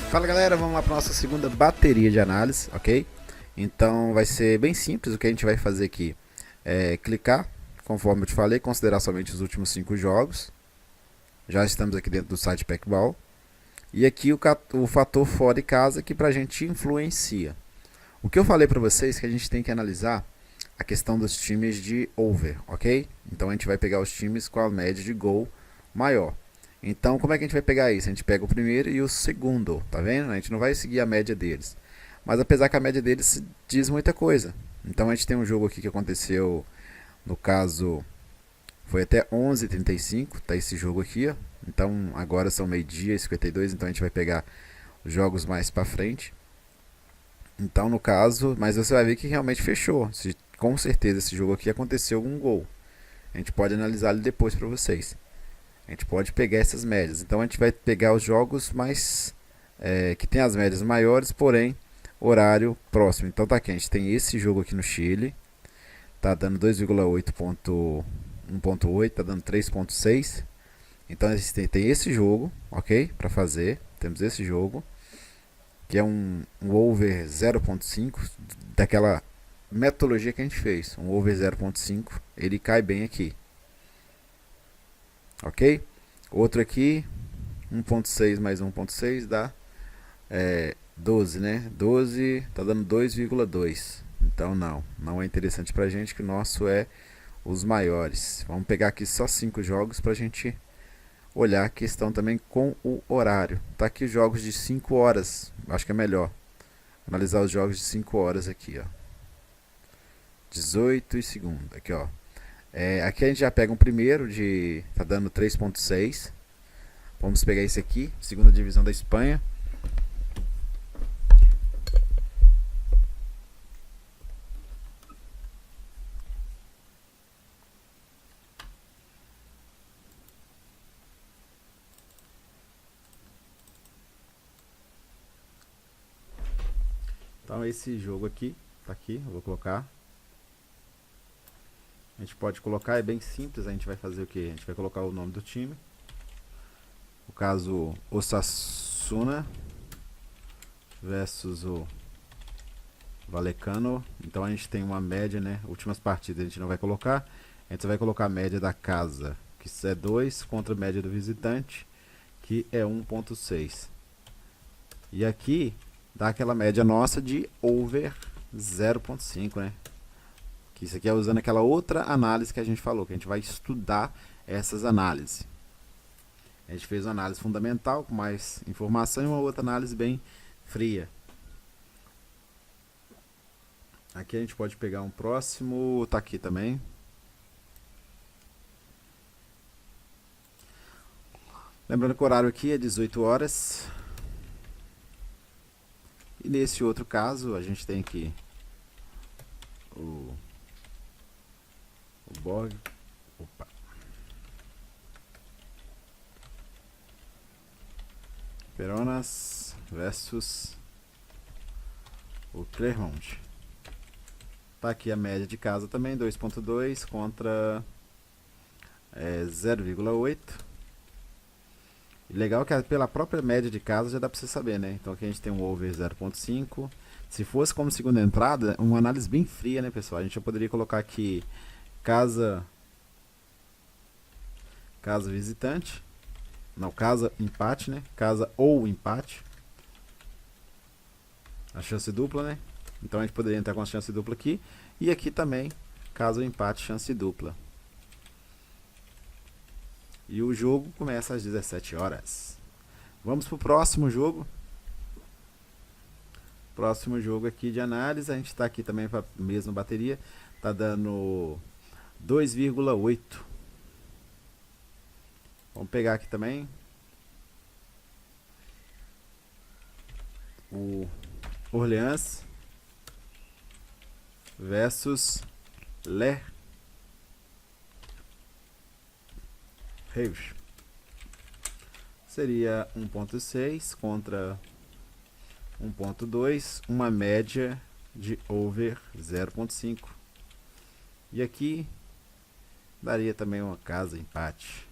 Fala galera, vamos lá para nossa segunda bateria de análise, ok? Então vai ser bem simples. O que a gente vai fazer aqui é clicar, conforme eu te falei, considerar somente os últimos 5 jogos. Já estamos aqui dentro do site Packball. E aqui o fator fora de casa que pra gente influencia. O que eu falei para vocês é que a gente tem que analisar a questão dos times de over, ok? Então a gente vai pegar os times com a média de gol maior. Então como é que a gente vai pegar isso? A gente pega o primeiro e o segundo, tá vendo? A gente não vai seguir a média deles. Mas apesar que a média deles diz muita coisa. Então a gente tem um jogo aqui que aconteceu, no caso, foi até 11h35, tá esse jogo aqui, ó. Então agora são meio-dia e 52, então a gente vai pegar os jogos mais pra frente. Então no caso, mas você vai ver que realmente fechou. Com certeza esse jogo aqui aconteceu um gol. A gente pode analisar ele depois pra vocês. A gente pode pegar essas médias. Então a gente vai pegar os jogos mais que tem as médias maiores, porém horário próximo. Então tá aqui, a gente tem esse jogo aqui no Chile, tá dando 2,8.1.8, tá dando 3,6. Então a gente tem esse jogo, ok? Para fazer, temos esse jogo que é um over 0,5 daquela metodologia que a gente fez, um over 0,5, ele cai bem aqui, ok? Outro aqui, 1,6 mais 1,6 dá 12, né? 12 tá dando 2,2. Então não é interessante pra gente, que o nosso é os maiores. Vamos pegar aqui só 5 jogos pra gente olhar a questão também com o horário. Tá aqui os jogos de 5 horas, acho que é melhor analisar os jogos de 5 horas aqui, ó. 18 e segundo, aqui ó. Aqui a gente já pega um primeiro de, tá dando 3,6. Vamos pegar esse aqui, segunda divisão da Espanha. Então esse jogo aqui, tá aqui, eu vou colocar. A gente pode colocar, é bem simples, a gente vai fazer o que? A gente vai colocar o nome do time. No caso, Osasuna versus o Vallecano. Então a gente tem uma média, né? Últimas partidas a gente não vai colocar. A gente vai colocar a média da casa, que é 2, contra a média do visitante, que é 1,6. E aqui dá aquela média nossa de over 0,5, né? Que isso aqui é usando aquela outra análise que a gente falou, que a gente vai estudar essas análises. A gente fez uma análise fundamental com mais informação e uma outra análise bem fria. Aqui a gente pode pegar um próximo, tá aqui também. Lembrando que o horário aqui é 18 horas. E nesse outro caso, a gente tem aqui o Borg. Opa. Peronas versus o Clermont. Tá aqui a média de casa também, 2,2 contra 0,8. E legal que pela própria média de casa já dá pra você saber, né? Então aqui a gente tem um over 0,5. Se fosse como segunda entrada, uma análise bem fria, né, pessoal? A gente já poderia colocar aqui casa visitante. Não, casa empate, né? Casa ou empate. A chance dupla, né? Então a gente poderia entrar com a chance dupla aqui. E aqui também, caso empate, chance dupla. E o jogo começa às 17 horas. Vamos pro próximo jogo. Próximo jogo aqui de análise. A gente está aqui também para a mesma bateria. Tá dando 2,8. Vamos pegar aqui também o Orleans versus Le Reus. Seria 1,6 contra 1,2, uma média de over 0,5. E aqui daria também uma casa empate.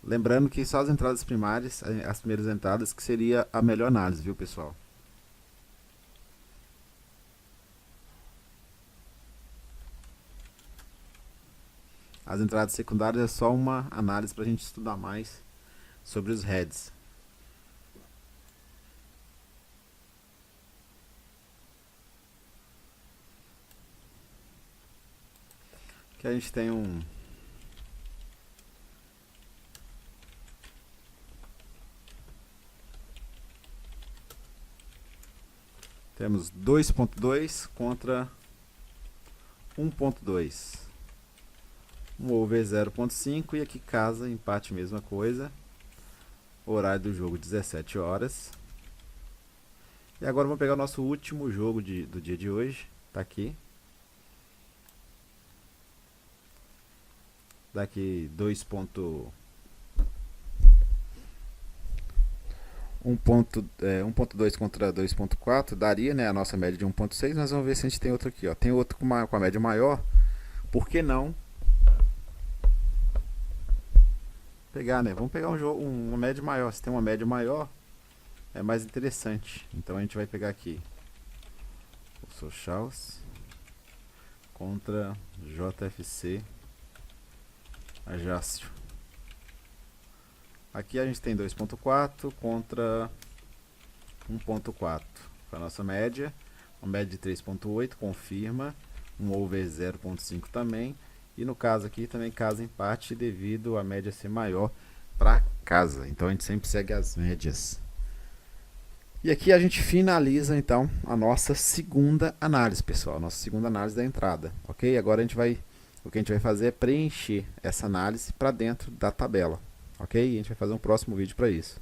Lembrando que só as entradas primárias, as primeiras entradas, que seria a melhor análise, viu, pessoal? As entradas secundárias é só uma análise para a gente estudar mais sobre os heads. Aqui a gente tem temos 2.2 contra 1.2. Um over 0.5 e aqui casa, empate, mesma coisa. Horário do jogo 17 horas. E agora vamos pegar o nosso último jogo do dia de hoje. Tá aqui. Daqui 1.2 contra 2.4 daria, né, a nossa média de 1.6, mas vamos ver se a gente tem outro aqui, ó. Tem outro com a média maior. Por que não pegar, né? Vamos pegar uma média maior. Se tem uma média maior, é mais interessante. Então a gente vai pegar aqui o Socials contra JFC Ajaccio. Aqui a gente tem 2.4 contra 1.4. Foi a nossa média. Uma média de 3.8, confirma. Um over 0.5 também. E no caso aqui também casa empate devido a média ser maior para casa. Então a gente sempre segue as médias. E aqui a gente finaliza então a nossa segunda análise, pessoal. Nossa segunda análise da entrada. Ok? Agora o que a gente vai fazer é preencher essa análise para dentro da tabela. Ok? E a gente vai fazer um próximo vídeo para isso.